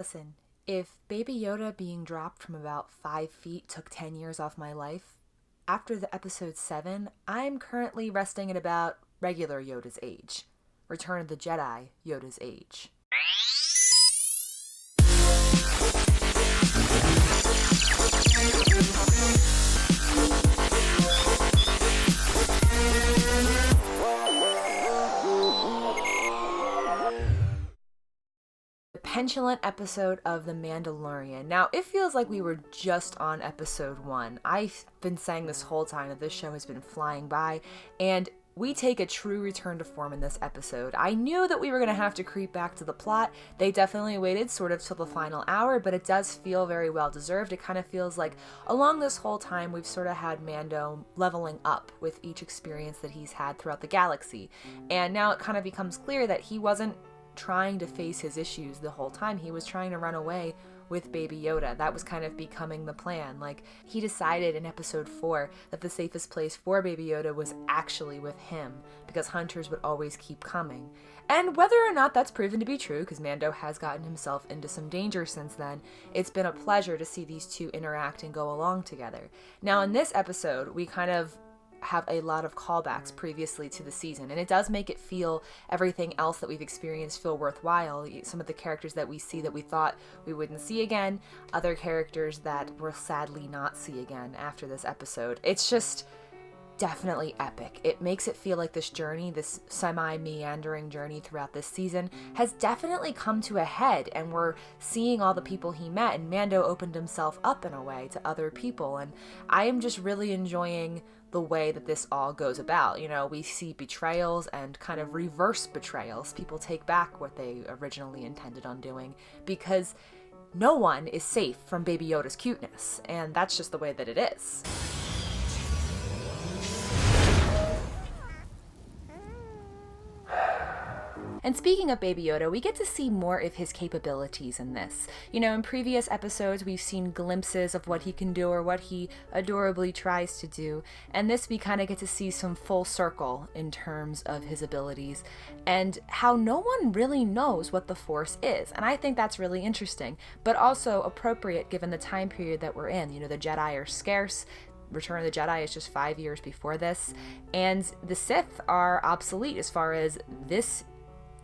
Listen, if Baby Yoda being dropped from about 5 feet took 10 years off my life, after the episode 7, I'm currently resting at about regular Yoda's age. Return of the Jedi, Yoda's age. Petulant episode of The Mandalorian. Now, it feels like we were just on episode 1. I've been saying this whole time that this show has been flying by, and we take a true return to form in this episode. I knew that we were going to have to creep back to the plot. They definitely waited sort of till the final hour, but it does feel very well deserved. It kind of feels like along this whole time we've sort of had Mando leveling up with each experience that he's had throughout the galaxy. And now it kind of becomes clear that he wasn't trying to face his issues the whole time. He was trying to run away with Baby Yoda. That was kind of becoming the plan. Like, he decided in episode 4 that the safest place for Baby Yoda was actually with him, because hunters would always keep coming. And whether or not that's proven to be true, because Mando has gotten himself into some danger since then, it's been a pleasure to see these two interact and go along together. Now, in this episode, we kind of have a lot of callbacks previously to the season, and it does make it feel everything else that we've experienced feel worthwhile. Some of the characters that we see that we thought we wouldn't see again, other characters that we'll sadly not see again after this episode. It's just definitely epic. It makes it feel like this journey, this semi-meandering journey throughout this season, has definitely come to a head, and we're seeing all the people he met, and Mando opened himself up in a way to other people, and I am just really enjoying the way that this all goes about. You know, we see betrayals and kind of reverse betrayals. People take back what they originally intended on doing, because no one is safe from Baby Yoda's cuteness, and that's just the way that it is. And speaking of Baby Yoda, we get to see more of his capabilities in this. You know, in previous episodes, we've seen glimpses of what he can do or what he adorably tries to do. And this, we kind of get to see some full circle in terms of his abilities and how no one really knows what the Force is. And I think that's really interesting, but also appropriate given the time period that we're in. You know, the Jedi are scarce. Return of the Jedi is just 5 years before this. And the Sith are obsolete as far as this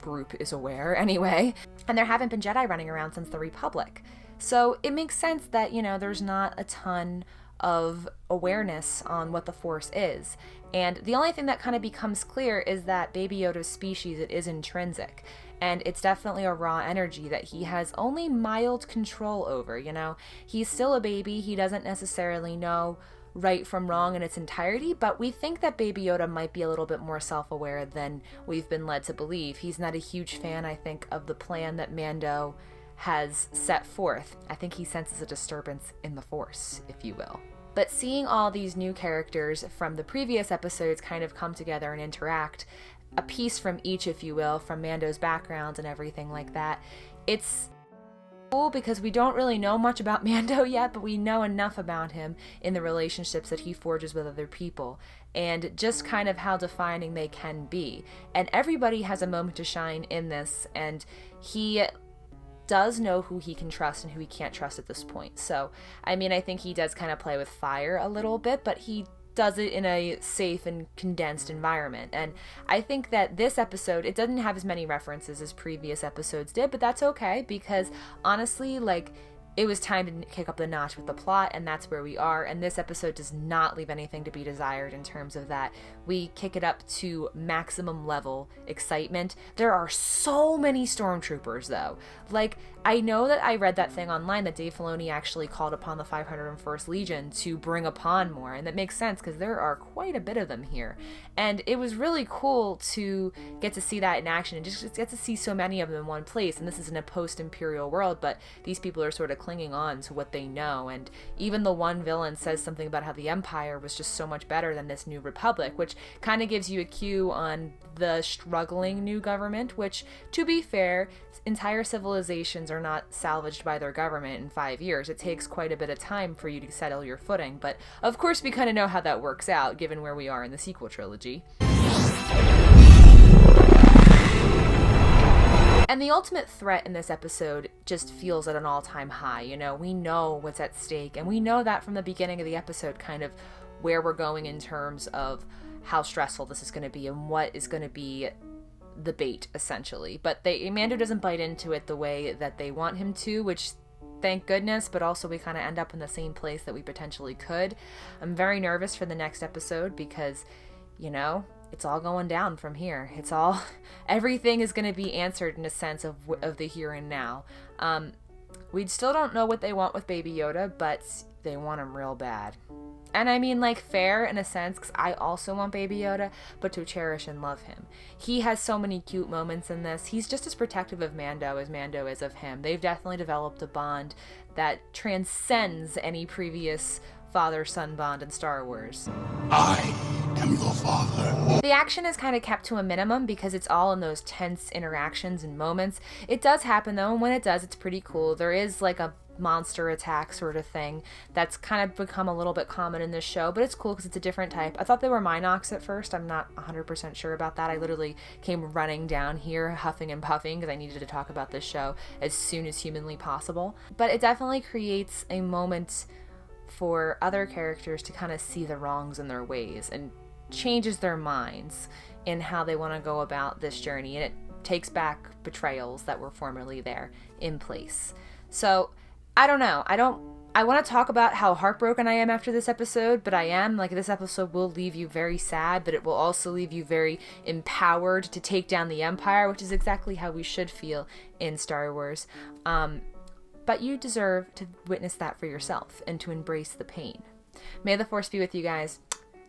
group is aware anyway, and there haven't been Jedi running around since the Republic. So it makes sense that, you know, there's not a ton of awareness on what the Force is. And the only thing that kind of becomes clear is that Baby Yoda's species, it is intrinsic. And it's definitely a raw energy that he has only mild control over, you know. He's still a baby. He doesn't necessarily know right from wrong in its entirety, but we think that Baby Yoda might be a little bit more self-aware than we've been led to believe. He's not a huge fan, I think, of the plan that Mando has set forth. I think he senses a disturbance in the Force, if you will. But seeing all these new characters from the previous episodes kind of come together and interact, a piece from each, if you will, from Mando's background and everything like that, it's cool because we don't really know much about Mando yet, but we know enough about him in the relationships that he forges with other people and just kind of how defining they can be. And everybody has a moment to shine in this, and he does know who he can trust and who he can't trust at this point. So, I mean, I think he does kind of play with fire a little bit, but he does it in a safe and condensed environment. And I think that this episode, it doesn't have as many references as previous episodes did, but that's okay, because honestly, like, it was time to kick up the notch with the plot, and that's where we are. And this episode does not leave anything to be desired in terms of that. We kick it up to maximum level excitement. There are so many stormtroopers, though. Like, I know that I read that thing online that Dave Filoni actually called upon the 501st Legion to bring upon more, and that makes sense because there are quite a bit of them here. And it was really cool to get to see that in action and just get to see so many of them in one place. And this is in a post-Imperial world, but these people are sort of clinging on to what they know. And even the one villain says something about how the Empire was just so much better than this new Republic, which kind of gives you a cue on the struggling new government, which, to be fair, entire civilizations are not salvaged by their government in 5 years. It takes quite a bit of time for you to settle your footing, but of course we kind of know how that works out given where we are in the sequel trilogy. And the ultimate threat in this episode just feels at an all-time high. You know, we know what's at stake, and we know that from the beginning of the episode, kind of where we're going in terms of how stressful this is going to be and what is going to be the bait, essentially. But Mando doesn't bite into it the way that they want him to, which thank goodness, but also we kind of end up in the same place that we potentially could. I'm very nervous for the next episode because, you know, it's all going down from here. Everything is going to be answered in a sense of the here and now. We still don't know what they want with Baby Yoda, but they want him real bad. And I mean, like, fair in a sense, because I also want Baby Yoda, but to cherish and love him. He has so many cute moments in this. He's just as protective of Mando as Mando is of him. They've definitely developed a bond that transcends any previous father-son bond in Star Wars. I am your father. The action is kind of kept to a minimum because it's all in those tense interactions and moments. It does happen, though, and when it does, it's pretty cool. There is, like, a monster attack sort of thing that's kind of become a little bit common in this show, but it's cool because it's a different type. I thought they were Minox at first. I'm not 100% sure about that. I literally came running down here huffing and puffing because I needed to talk about this show as soon as humanly possible. But it definitely creates a moment for other characters to kind of see the wrongs in their ways and changes their minds in how they want to go about this journey, and it takes back betrayals that were formerly there in place. So I don't know. I want to talk about how heartbroken I am after this episode, but I am. Like, this episode will leave you very sad, but it will also leave you very empowered to take down the Empire, which is exactly how we should feel in Star Wars. But you deserve to witness that for yourself and to embrace the pain. May the Force be with you guys.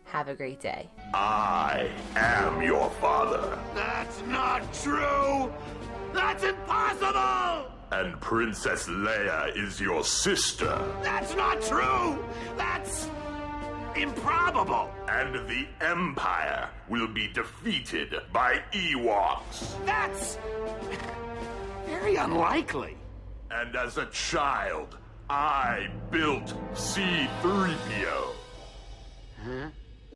Have a great day. I am your father. That's not true! That's impossible! And Princess Leia is your sister. That's not true! That's improbable! And the Empire will be defeated by Ewoks. That's very unlikely. And as a child, I built C-3PO. Huh?